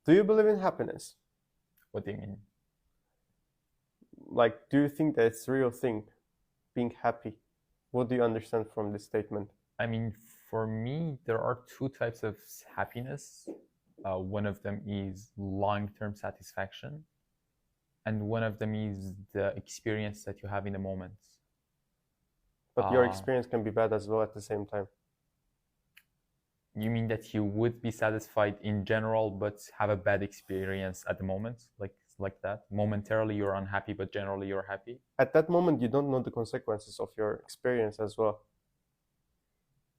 Do you believe in happiness? What do you mean? Like, do you think that it's a real thing, being happy? What do you understand from this statement? I mean, for me, there are two types of happiness. One of them is long-term satisfaction, and one of them is the experience that you have in the moment. But your experience can be bad as well at the same time. You mean that you would be satisfied in general, but have a bad experience at the moment, like that? Momentarily you're unhappy, but generally you're happy? At that moment, you don't know the consequences of your experience as well.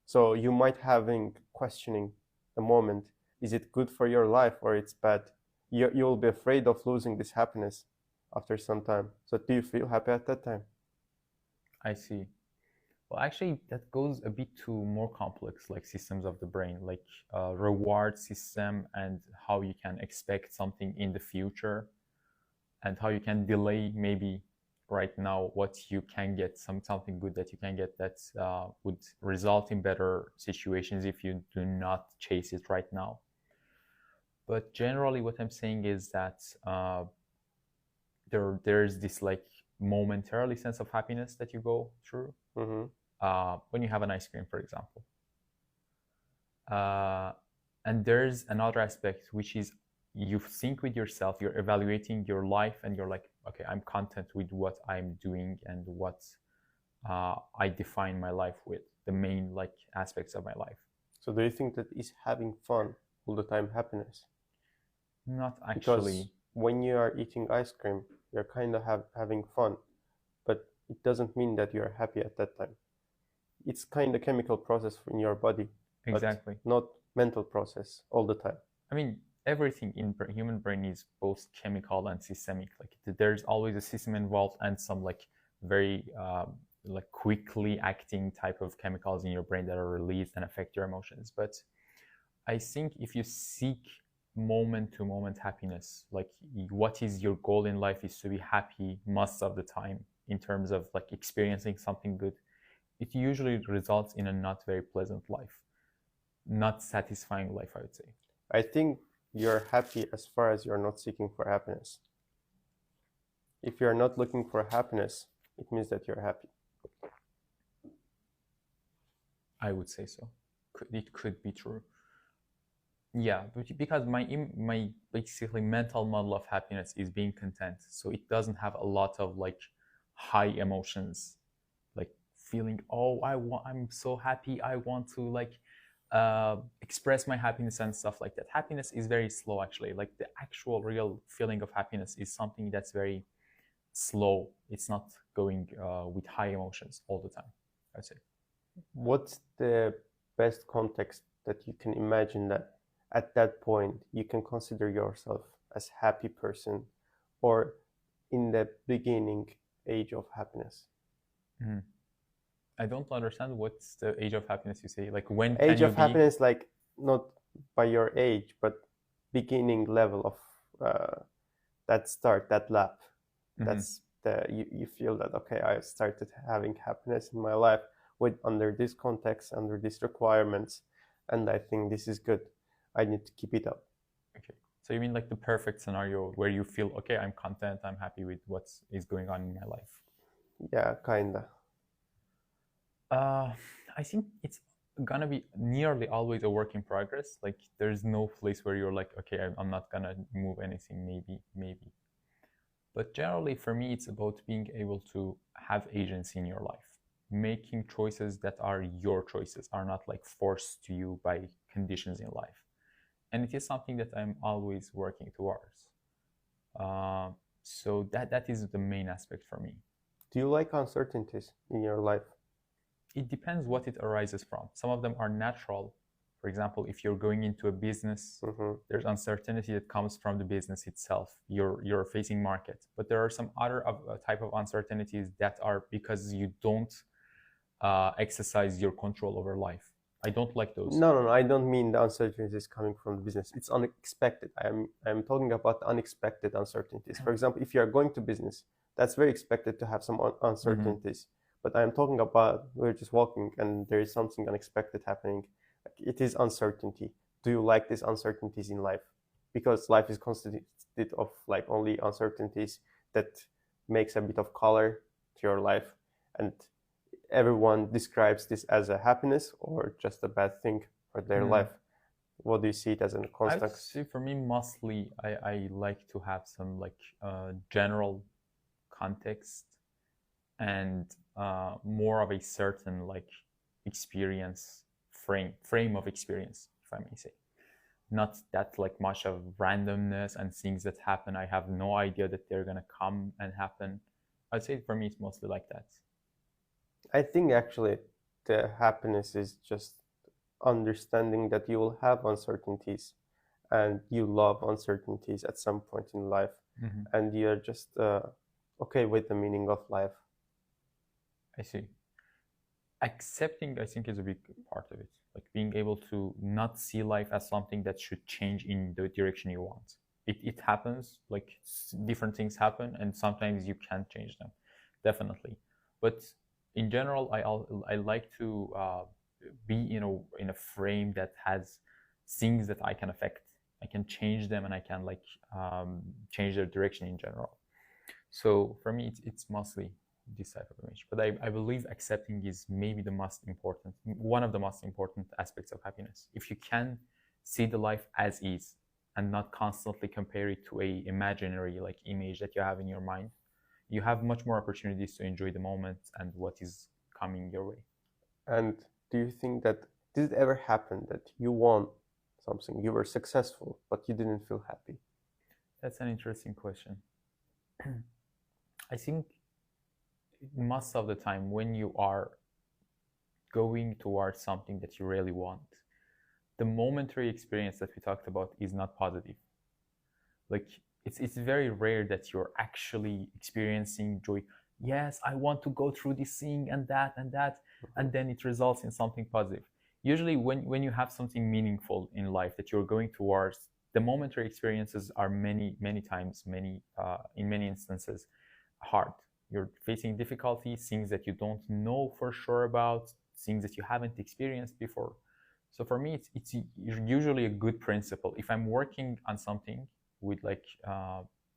So you might having questioning the moment, is it good for your life or it's bad? You'll be afraid of losing this happiness after some time. So do you feel happy at that time? I see. Well, actually, that goes a bit to more complex, like systems of the brain, like reward system and how you can expect something in the future and how you can delay maybe right now what you can get, something good that you can get that would result in better situations if you do not chase it right now. But generally, what I'm saying is that there's this like momentarily sense of happiness that you go through when you have an ice cream, for example. And there's another aspect, which is you think with yourself, you're evaluating your life, and you're like, okay, I'm content with what I'm doing and what I define my life with, the main like aspects of my life. So do you think that is having fun all the time happiness? Not actually. Because when you are eating ice cream, you're kind of having fun, but it doesn't mean that you're happy at that time. It's kind of chemical process in your body. Exactly. Not mental process all the time. I mean, everything in human brain is both chemical and systemic. Like there's always a system involved and some like very like quickly acting type of chemicals in your brain that are released and affect your emotions. But I think if you seek moment to moment happiness, like what is your goal in life is to be happy most of the time in terms of like experiencing something good, it usually results in a not very pleasant life, not satisfying life, I would say. I think you're happy as far as you're not seeking for happiness. If you're not looking for happiness, it means that you're happy. I would say so. It could be true. Yeah, because my basically mental model of happiness is being content. So it doesn't have a lot of like high emotions, like feeling, oh, I'm so happy, I want to like express my happiness and stuff like that. Happiness is very slow, actually. Like the actual real feeling of happiness is something that's very slow. It's not going with high emotions all the time, I'd say. What's the best context that you can imagine that at that point you can consider yourself as happy person, or in the beginning age of happiness? I don't understand what's the age of happiness you say. Like when age can of happiness, like not by your age, but beginning level of that start, that lap. That's the you feel that okay, I started having happiness in my life with under this context, under these requirements, and I think this is good. I need to keep it up. Okay, so you mean like the perfect scenario where you feel okay, I'm content, I'm happy with what is going on in my life? Yeah, kinda. I think it's gonna be nearly always a work in progress. Like there's no place where you're like, okay, I'm not gonna move anything, maybe. But generally for me, it's about being able to have agency in your life, making choices that are your choices, are not like forced to you by conditions in life. And it is something that I'm always working towards. So that is the main aspect for me. Do you like uncertainties in your life? It depends what it arises from. Some of them are natural. For example, if you're going into a business, there's uncertainty that comes from the business itself. You're facing market. But there are some other type of uncertainties that are because you don't exercise your control over life. I don't like those. No, I don't mean the uncertainties coming from the business. It's unexpected. I'm talking about unexpected uncertainties. For example, if you are going to business, that's very expected to have some uncertainties. But I'm talking about we're just walking and there is something unexpected happening. It is uncertainty. Do you like these uncertainties in life? because life is constituted of like only uncertainties that makes a bit of color to your life, and everyone describes this as a happiness or just a bad thing for their life. What do you see it as a I would constant? say for me, mostly I like to have some like general context and more of a certain like experience frame of experience, if I may say. Not that like much of randomness and things that happen. I have no idea that they're gonna come and happen. I'd say for me it's mostly like that. I think actually the happiness is just understanding that you will have uncertainties and you love uncertainties at some point in life, and you're just okay with the meaning of life. I see. Accepting, I think, is a big part of it. Like being able to not see life as something that should change in the direction you want. It happens, like different things happen, and sometimes you can't change them, definitely. But in general, I like to be in a frame that has things that I can affect. I can change them, and I can like change their direction in general. So for me, it's mostly this type of image. But I believe accepting is maybe one of the most important aspects of happiness. If you can see the life as is and not constantly compare it to a imaginary like image that you have in your mind, you have much more opportunities to enjoy the moment and what is coming your way. And do you think that did it ever happen that you won something, you were successful, but you didn't feel happy? That's an interesting question. I think most of the time when you are going towards something that you really want, the momentary experience that we talked about is not positive. Like it's very rare that you're actually experiencing joy. Yes, I want to go through this thing and that, and then it results in something positive. Usually when you have something meaningful in life that you're going towards, the momentary experiences are many times, in many instances, hard. You're facing difficulties, things that you don't know for sure about, things that you haven't experienced before. So for me, it's usually a good principle. If I'm working on something with like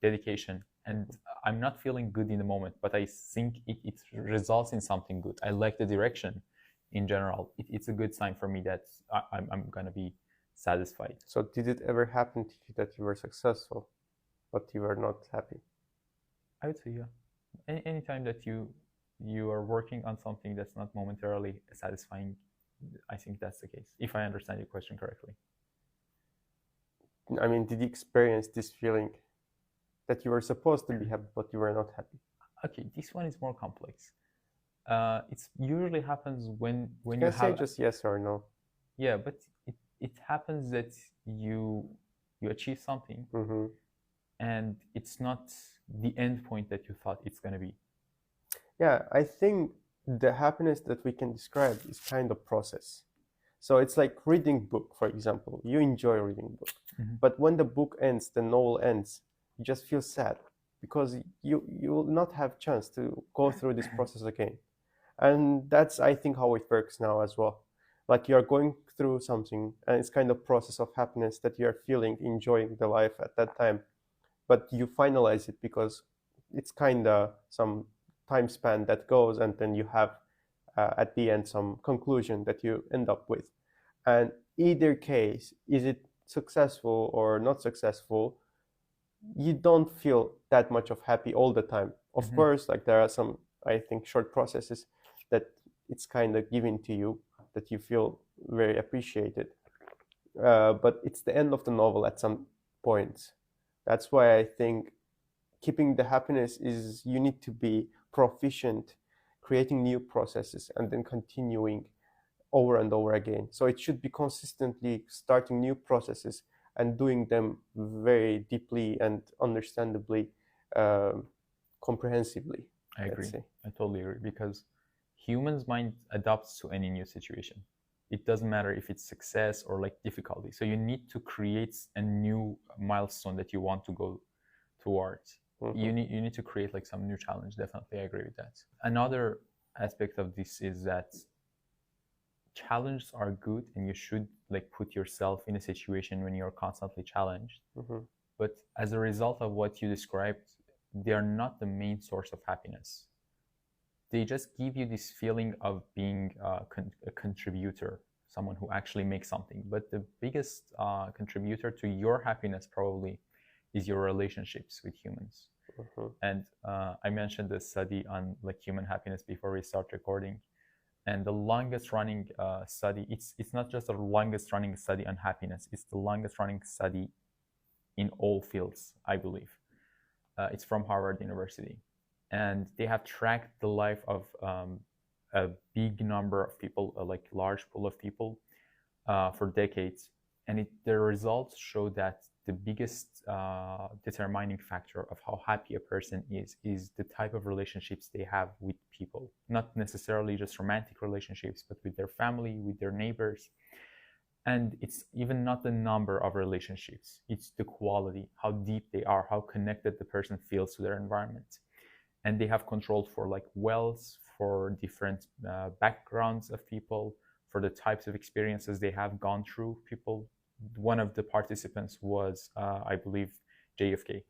dedication and I'm not feeling good in the moment, but I think it results in something good, I like the direction in general, it's a good sign for me that I'm going to be satisfied. So did it ever happen to you that you were successful, but you were not happy? I would say, yeah. Anytime that you are working on something that's not momentarily satisfying, I think that's the case, if I understand your question correctly. I mean, did you experience this feeling that you were supposed to be happy, but you were not happy? Okay, this one is more complex. It usually happens when you you can say have just yes or no. Yeah, but it happens that you achieve something, and it's not the end point that you thought it's going to be. Yeah, I think the happiness that we can describe is kind of process. So it's like reading book, for example. You enjoy reading book, but when the book ends, the novel ends, you just feel sad because you will not have chance to go through this process again. And that's, I think, how it works now as well. Like you're going through something and it's kind of process of happiness that you're feeling, enjoying the life at that time, but you finalize it because it's kind of some time span that goes, and then you have at the end some conclusion that you end up with. And either case, is it successful or not successful, you don't feel that much of happy all the time. Of course, like there are some, I think, short processes that it's kind of given to you that you feel very appreciated. But it's the end of the novel at some points. That's why I think keeping the happiness is you need to be proficient, creating new processes and then continuing over and over again. So it should be consistently starting new processes and doing them very deeply and understandably, comprehensively. I agree. I totally agree, because humans' mind adapts to any new situation. It doesn't matter if it's success or like difficulty. So you need to create a new milestone that you want to go towards. You need to create like some new challenge. Definitely, I agree with that. Another aspect of this is that challenges are good, and you should like put yourself in a situation when you're constantly challenged. But as a result of what you described, they are not the main source of happiness. They just give you this feeling of being a contributor, someone who actually makes something. But the biggest contributor to your happiness probably is your relationships with humans. And I mentioned the study on like human happiness before we start recording. And the longest running study, it's not just the longest running study on happiness, it's the longest running study in all fields, I believe. It's from Harvard University. And they have tracked the life of a big number of people, like large pool of people for decades. And the results show that the biggest determining factor of how happy a person is the type of relationships they have with people. Not necessarily just romantic relationships, but with their family, with their neighbors. And it's even not the number of relationships, it's the quality, how deep they are, how connected the person feels to their environment. And they have controlled for like wealth, for different backgrounds of people, for the types of experiences they have gone through. People, one of the participants was, I believe, JFK,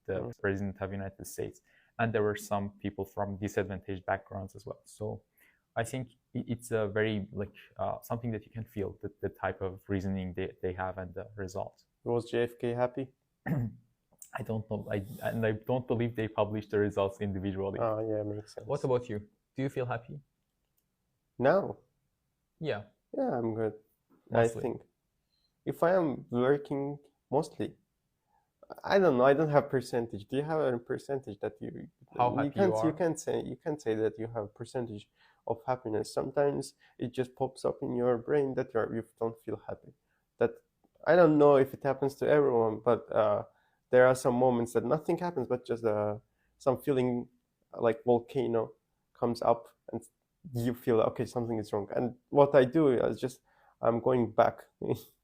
the President of the United States. And there were some people from disadvantaged backgrounds as well. So I think it's a very like something that you can feel, the type of reasoning they have and the result. Was JFK happy? I don't know. I don't believe they published the results individually. Oh, yeah, makes sense. What about you? Do you feel happy? No. Yeah. Yeah, I'm good. Mostly. I think if I am working mostly, I don't know. I don't have percentage. Do you have a percentage that you? How happy you are? You can't say that you have percentage of happiness. Sometimes it just pops up in your brain that you don't feel happy. That I don't know if it happens to everyone, but there are some moments that nothing happens, but just some feeling like volcano comes up and you feel okay, something is wrong. And what I do is just I'm going back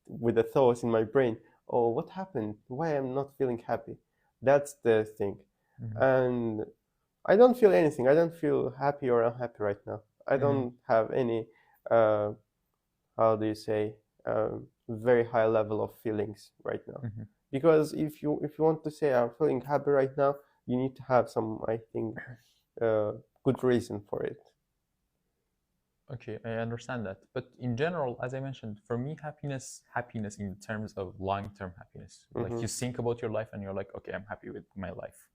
with the thoughts in my brain. Oh, what happened? Why I'm not feeling happy? That's the thing. And I don't feel anything. I don't feel happy or unhappy right now. I don't have any, how do you say, very high level of feelings right now. Because if you want to say I'm feeling happy right now, you need to have some, I think, good reason for it. Okay, I understand that. But in general, as I mentioned, for me, happiness in terms of long-term happiness. Like you think about your life and you're like, okay, I'm happy with my life.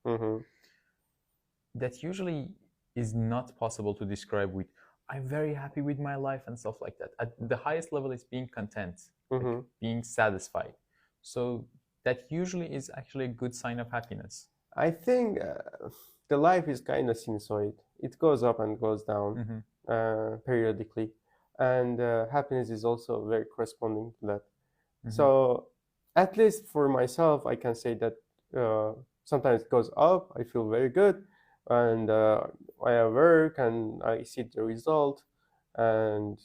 That usually is not possible to describe with, I'm very happy with my life and stuff like that. At the highest level is being content, like being satisfied. So that usually is actually a good sign of happiness. I think the life is kind of sinusoid. It goes up and goes down periodically. And happiness is also very corresponding to that. So at least for myself, I can say that sometimes it goes up, I feel very good. And I work and I see the result. And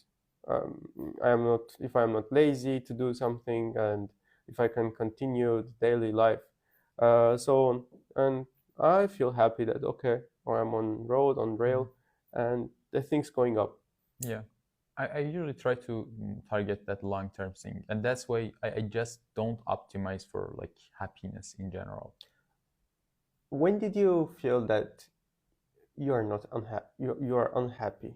if I'm not lazy to do something, and if I can continue the daily life, so on. And I feel happy that okay, or I'm on rail, and the thing's going up. Yeah, I usually try to target that long-term thing, and that's why I just don't optimize for like happiness in general. When did you feel that you are not unhappy? You are unhappy.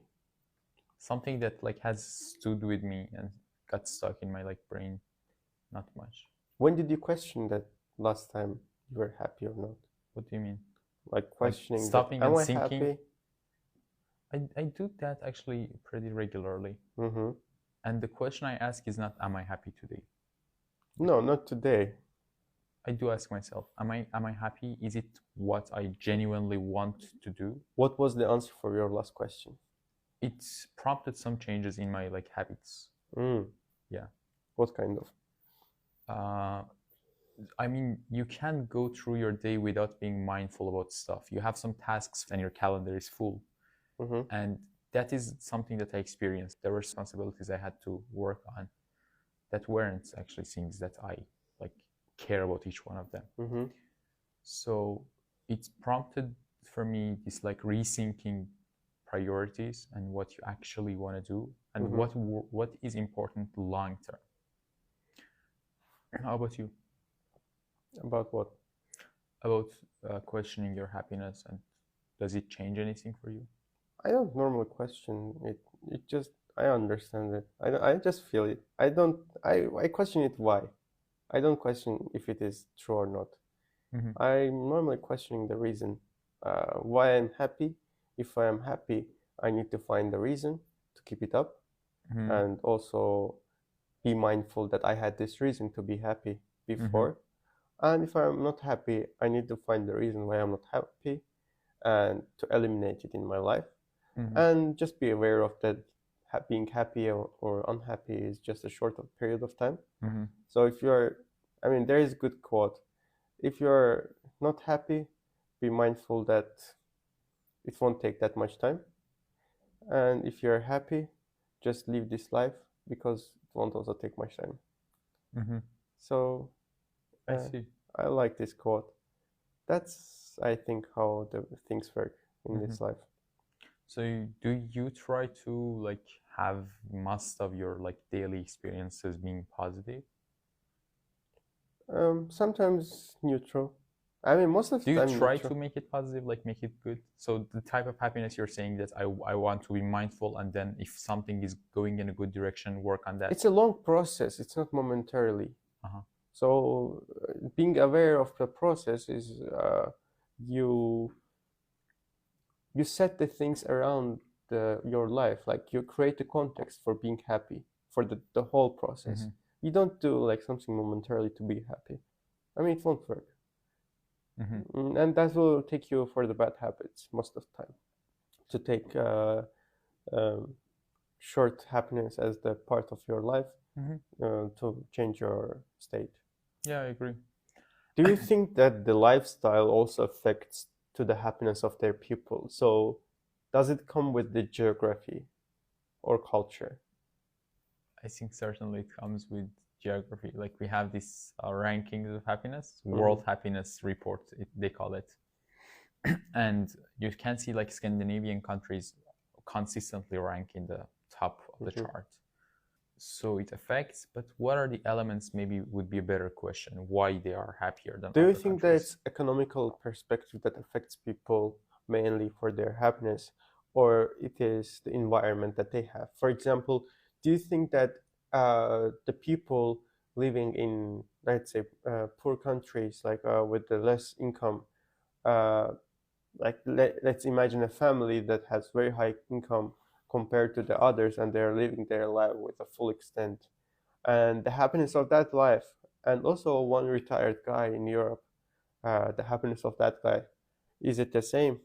Something that like has stood with me and got stuck in my like brain, not much. When did you question that last time you were happy or not? What do you mean? Like questioning, like stopping am and I thinking? Happy? I do that actually pretty regularly. And the question I ask is not, am I happy today? No, not today. I do ask myself, am I happy? Is it what I genuinely want to do? What was the answer for your last question? It's prompted some changes in my like habits. Yeah. What kind of? I mean, you can't go through your day without being mindful about stuff. You have some tasks and your calendar is full. And that is something that I experienced. There were responsibilities I had to work on that weren't actually things that I like care about each one of them. So it's prompted for me this like rethinking priorities and what you actually want to do, and Mm-hmm. what is important long term. How about you? About what? About questioning your happiness, and does it change anything for you? I don't normally question it. It just I understand it. I just feel it. I question it why. I don't question if it is true or not. Mm-hmm. I'm normally questioning the reason why I'm happy. If I am happy, I need to find the reason to keep it up, Mm-hmm. and also be mindful that I had this reason to be happy before. And if I'm not happy, I need to find the reason why I'm not happy and to eliminate it in my life. Mm-hmm. And just be aware of that being happy or unhappy is just a short period of time. Mm-hmm. So if you're, I mean, there is a good quote. If you're not happy, be mindful that it won't take that much time. And if you're happy, just live this life because it won't also take much time. Mm-hmm. So I see. I like this quote. That's, I think, how the things work in Mm-hmm. this life. So do you try to like have most of your like daily experiences being positive? Sometimes neutral. I mean, most of Do the you time try to neutral. make it positive, like make it good? So the type of happiness you're saying that I want to be mindful, and then if something is going in a good direction, work on that. It's a long process. It's not momentarily. Uh-huh. So being aware of the process is you you set the things around your life. Like you create the context for being happy for the whole process. Mm-hmm. You don't do like something momentarily to be happy. I mean, it won't work. Mm-hmm. And that will take you for the bad habits most of the time. To take um, short happiness as the part of your life to change your state. Yeah, I agree. Do you think that the lifestyle also affects to the happiness of their people? So does it come with the geography or culture? I think certainly it comes with geography. Like we have this rankings of happiness, Mm-hmm. World Happiness Report, they call it. And you can see like Scandinavian countries consistently rank in the top of the chart. So it affects, but what are the elements maybe would be a better question, why they are happier than Do you other think that countries? it's economical perspective that affects people mainly for their happiness, or it is the environment that they have? For example, do you think that the people living in, let's say, poor countries, like with the less income, uh, like let's imagine a family that has very high income compared to the others, and they're living their life with a full extent, and the happiness of that life, and also one retired guy in Europe, the happiness of that guy, is it the same?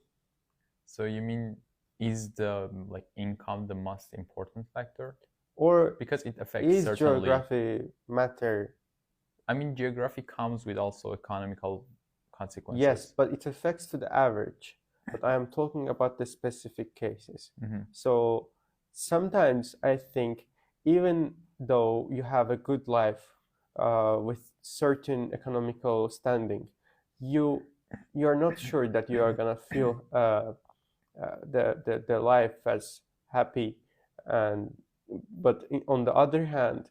So you mean, is the like income the most important factor? Or Because it affects is certainly. geography matter? I mean, geography comes with also economical consequences. Yes, but it affects to the average. But I am talking about the specific cases. So sometimes I think even though you have a good life with certain economical standing, you're not sure that you are gonna feel the life as happy, and but on the other hand,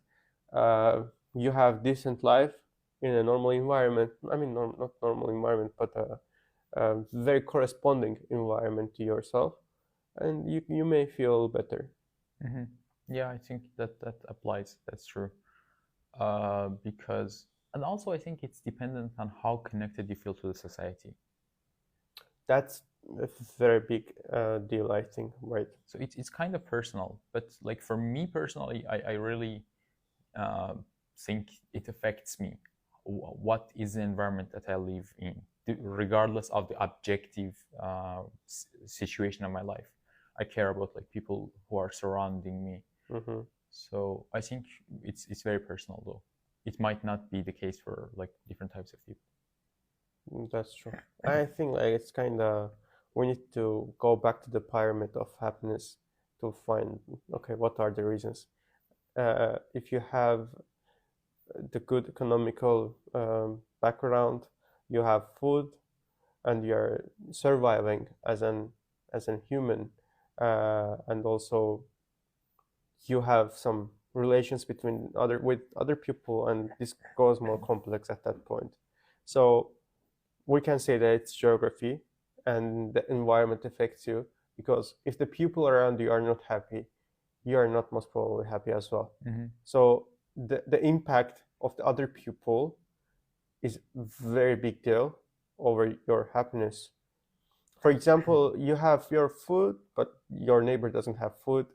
uh, you have decent life in a normal environment. I mean, not normal environment, but a very corresponding environment to yourself, and you may feel better. Yeah, I think that applies. That's true. Because, and also I think it's dependent on how connected you feel to the society. That's a very big deal, I think, right? So it's kind of personal, but like for me personally, I really think it affects me. What is the environment that I live in, regardless of the objective situation of my life? I care about like people who are surrounding me. So I think it's very personal, though. It might not be the case for like different types of people. That's true. I think like it's kind of, we need to go back to the pyramid of happiness to find, okay, what are the reasons? If you have the good economical background, you have food, and you're surviving as an human, and also you have some relations with other people, and this goes more complex at that point. So we can say that it's geography and the environment affects you, because if the people around you are not happy, you are not most probably happy as well. So the impact of the other people is very big deal over your happiness. For example, you have your food, but your neighbor doesn't have food.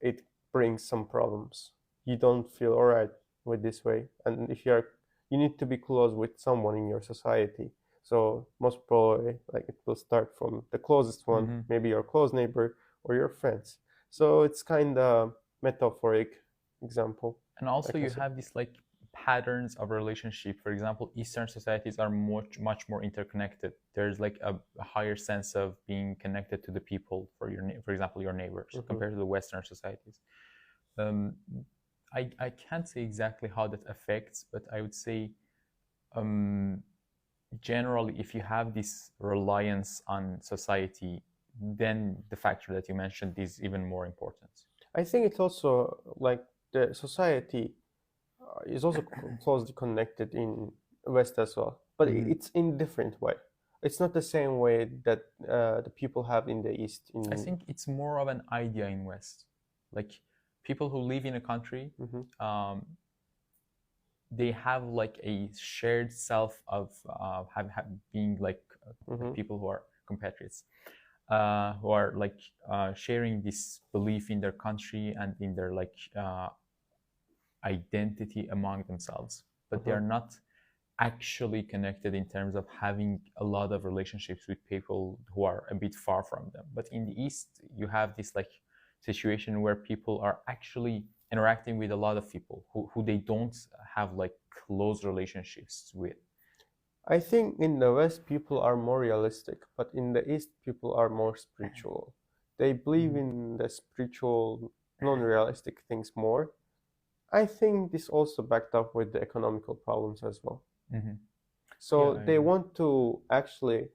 It brings some problems. You don't feel all right with this way, and if you need to be close with someone in your society. So most probably, like, it will start from the closest one, maybe your close neighbor or your friends. So it's kind of metaphoric example. And also you have this like patterns of relationship. For example, Eastern societies are much more interconnected. There's like a higher sense of being connected to the people, for example, your neighbors, compared to the Western societies. I can't say exactly how that affects, but I would say generally, if you have this reliance on society, then the factor that you mentioned is even more important. I think it's also like the society is also closely connected in West as well, but it's in different way. It's not the same way that the people have in the East. I think it's more of an idea in West. Like people who live in a country, they have like a shared self of being like people who are compatriots, who are like sharing this belief in their country and in their like identity among themselves, but they are not actually connected in terms of having a lot of relationships with people who are a bit far from them. But in the East, you have this like situation where people are actually interacting with a lot of people who they don't have like close relationships with. I think in the West, people are more realistic, but in the East, people are more spiritual. They believe in the spiritual, non-realistic things more. I think this also backed up with the economical problems as well. So they want to actually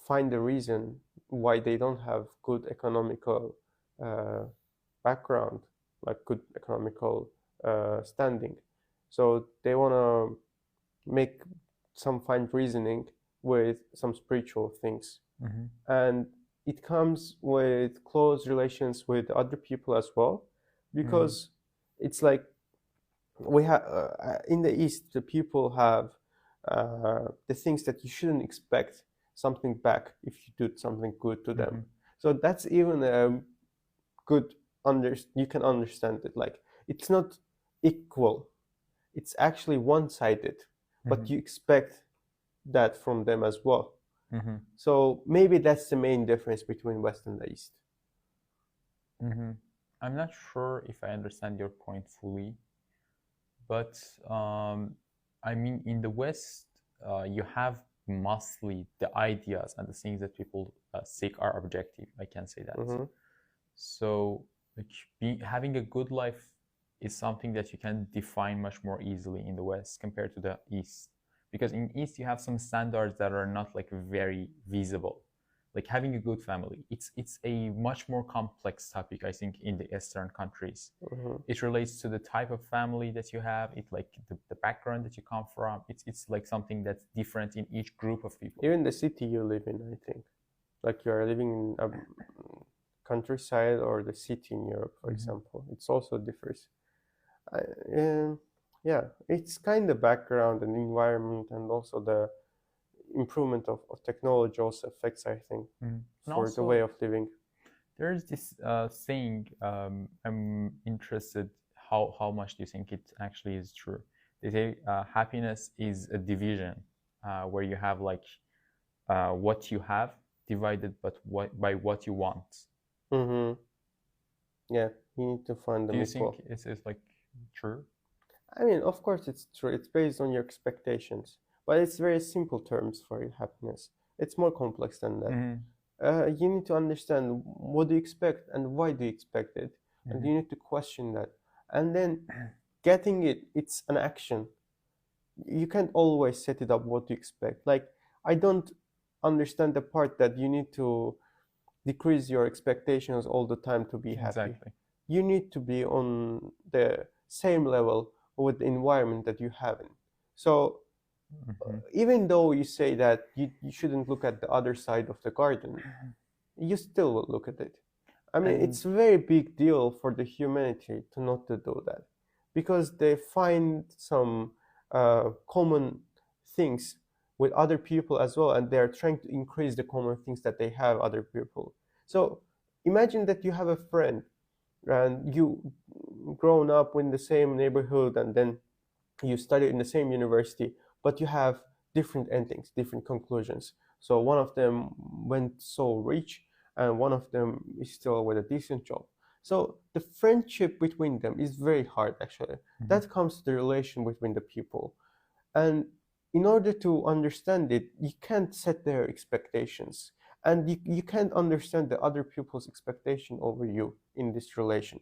find the reason why they don't have good economical background, like good economical standing. So they want to make some fine reasoning with some spiritual things. And it comes with close relations with other people as well, because it's like we have in the East, the people have the things that you shouldn't expect something back if you do something good to them. So that's even a good you can understand it. Like, it's not equal, it's actually one-sided, but you expect that from them as well. So maybe that's the main difference between West and the East. I'm not sure if I understand your point fully, but I mean, in the West, you have mostly the ideas and the things that people seek are objective. I can say that. So like having a good life is something that you can define much more easily in the West compared to the East, because in East you have some standards that are not like very visible. Like having a good family, it's a much more complex topic, I think, in the Eastern countries. It relates to the type of family that you have, it like the background that you come from. It's like something that's different in each group of people. Even the city you live in, I think, like you are living in a countryside or the city in Europe, for example, it's also differs. Yeah, it's kind of background and environment, and also the improvement of technology also affects, I think, for the way of living. There's this saying, I'm interested, how much do you think it actually is true? They say happiness is a division where you have like what you have divided by what you want. Yeah, you need to find the middle. Do you think it's like true? I mean, of course it's true. It's based on your expectations, but it's very simple terms for your happiness. It's more complex than that. You need to understand what do you expect and why do you expect it, and you need to question that. And then getting it's an action. You can't always set it up what you expect. Like, I don't understand the part that you need to decrease your expectations all the time to be happy. Exactly. You need to be on the same level with the environment that you have in. So even though you say that you shouldn't look at the other side of the garden, you still will look at it. I mean, it's a very big deal for the humanity to not to do that, because they find some common things with other people as well, and they're trying to increase the common things that they have other people. So imagine that you have a friend and you grown up in the same neighborhood, and then you study in the same university, but you have different endings, different conclusions. So one of them went so rich, and one of them is still with a decent job. So the friendship between them is very hard, actually. That comes to the relation between the people. And in order to understand it, you can't set their expectations. And you can't understand the other people's expectation over you in this relation.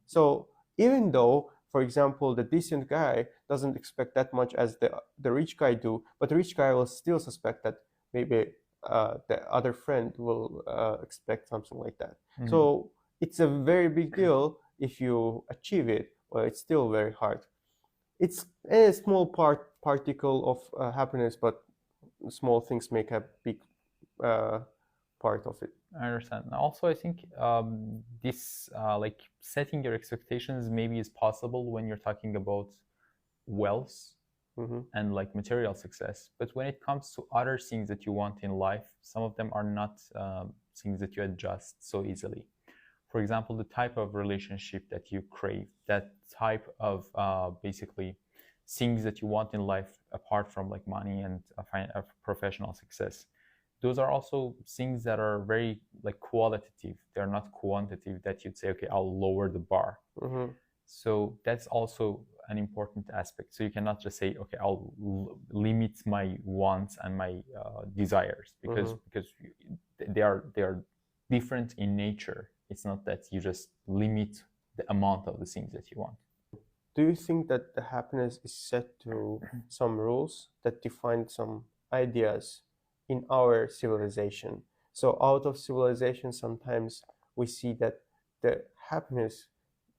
So even though, for example, the decent guy doesn't expect that much as the rich guy do, but the rich guy will still suspect that maybe the other friend will expect something like that. So it's a very big deal if you achieve it, but it's still very hard. It's a small particle of happiness, but small things make a big part of it. I understand. Also, I think this like setting your expectations maybe is possible when you're talking about wealth and like material success. But when it comes to other things that you want in life, some of them are not things that you adjust so easily. For example, the type of relationship that you crave, that type of basically things that you want in life apart from like money and a professional success. Those are also things that are very like qualitative. They're not quantitative that you'd say, okay, I'll lower the bar. So that's also an important aspect. So you cannot just say, okay, I'll limit my wants and my desires, because they are different in nature. It's not that you just limit the amount of the things that you want. Do you think that the happiness is set to some rules that define some ideas in our civilization? So out of civilization, sometimes we see that the happiness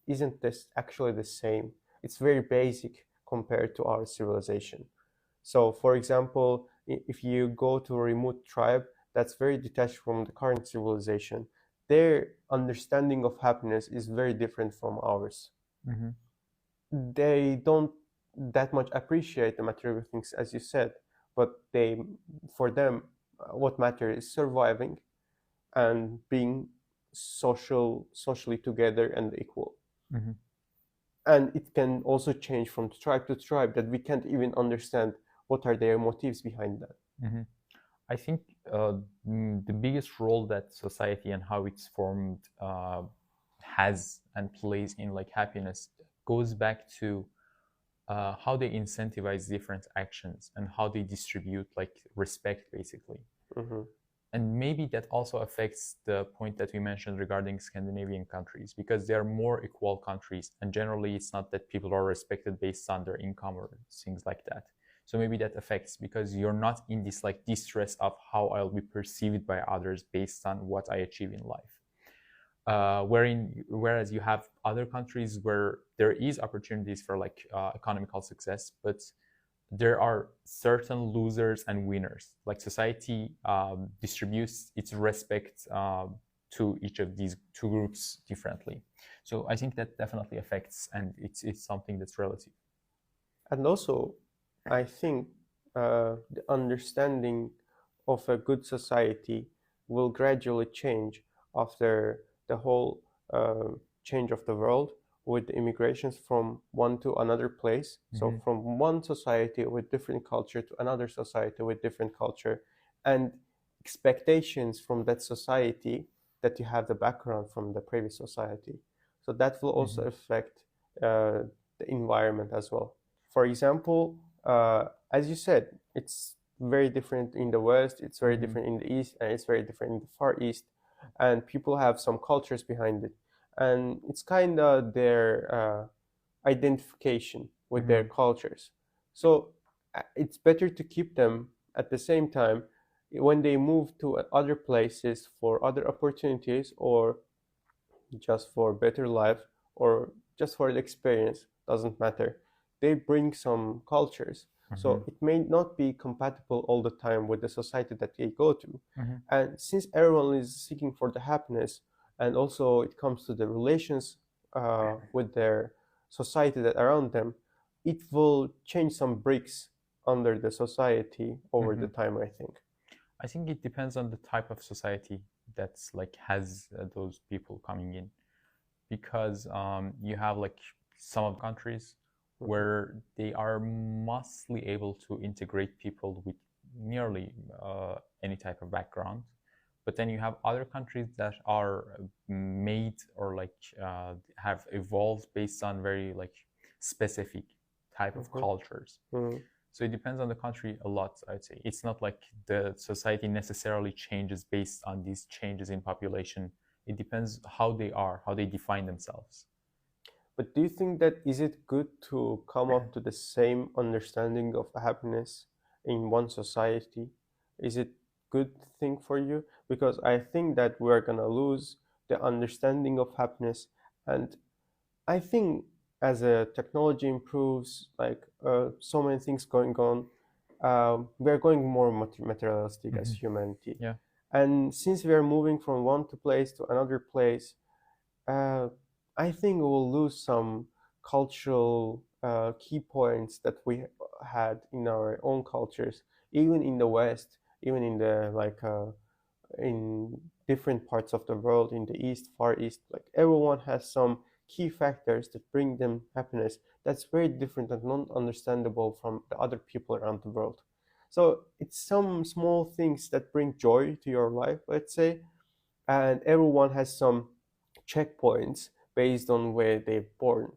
isn't actually the same. It's very basic compared to our civilization. So for example, if you go to a remote tribe that's very detached from the current civilization, their understanding of happiness is very different from ours. They don't that much appreciate the material things, as you said, but for them, what matters is surviving and being socially together and equal. And it can also change from tribe to tribe, that we can't even understand what are their motives behind that. I think the biggest role that society and how it's formed has and plays in like happiness goes back to how they incentivize different actions and how they distribute like respect, basically. And maybe that also affects the point that we mentioned regarding Scandinavian countries, because they are more equal countries, and generally it's not that people are respected based on their income or things like that. So maybe that affects, because you're not in this like distress of how I'll be perceived by others based on what I achieve in life. Whereas you have other countries where there is opportunities for like economical success, but there are certain losers and winners. Like society distributes its respect to each of these two groups differently. So I think that definitely affects, and it's something that's relative. And also, I think the understanding of a good society will gradually change after the whole change of the world, with immigrations from one to another place. So from one society with different culture to another society with different culture, and expectations from that society that you have the background from the previous society. So that will also affect the environment as well. For example, as you said, it's very different in the West, it's very different in the East, and it's very different in the Far East. And people have some cultures behind it. And it's kind of their identification with their cultures. So it's better to keep them. At the same time, when they move to other places for other opportunities, or just for better life, or just for the experience, doesn't matter, they bring some cultures. So it may not be compatible all the time with the society that they go to. And since everyone is seeking for the happiness, and also it comes to the relations with their society that around them, it will change some bricks under the society over the time, I think. I think it depends on the type of society that's like has those people coming in, because you have like some of the countries where they are mostly able to integrate people with nearly any type of background, but then you have other countries that are made or like have evolved based on very like specific type of cultures. So it depends on the country a lot, I'd say. It's not like the society necessarily changes based on these changes in population. It depends how they are, how they define themselves. But do you think that is it good to come up to the same understanding of happiness in one society? Is it good thing for you? Because I think that we're gonna lose the understanding of happiness. And I think as a technology improves, like so many things going on, we're going more materialistic as humanity. Yeah. And since we are moving from one place to another place, I think we will lose some cultural key points that we had in our own cultures, even in the West, even in the in different parts of the world, in the East, Far East. Like everyone has some key factors that bring them happiness that's very different and non-understandable from the other people around the world. So it's some small things that bring joy to your life, let's say, and everyone has some checkpoints based on where they're born.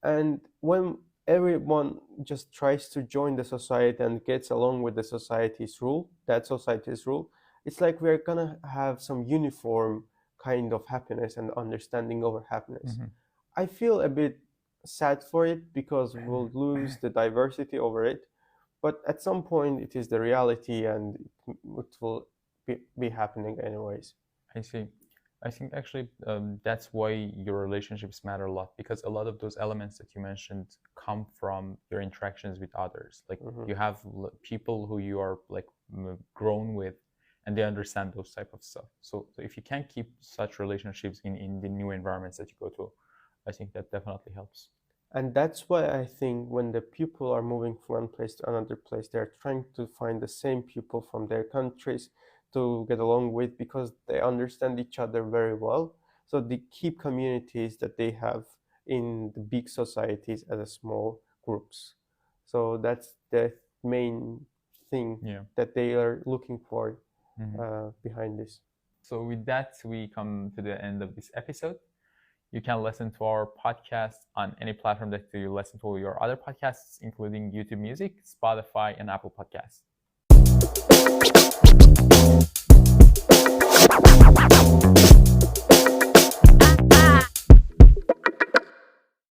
And when everyone just tries to join the society and gets along with the society's rule, that society's rule, it's like we're gonna have some uniform kind of happiness and understanding over happiness. I feel a bit sad for it because we'll lose the diversity over it. But at some point, it is the reality, and it will be happening anyways. I see. I think actually that's why your relationships matter a lot, because a lot of those elements that you mentioned come from your interactions with others. Like you have people who you are like grown with, and they understand those type of stuff. So if you can keep such relationships in the new environments that you go to, I think that definitely helps. And that's why I think when the people are moving from one place to another place, they're trying to find the same people from their countries to get along with, because they understand each other very well. So they keep communities that they have in the big societies as a small groups. So that's the main thing that they are looking for behind this. So with that, we come to the end of this episode. You can listen to our podcast on any platform that you listen to your other podcasts, including YouTube Music, Spotify, and Apple Podcasts.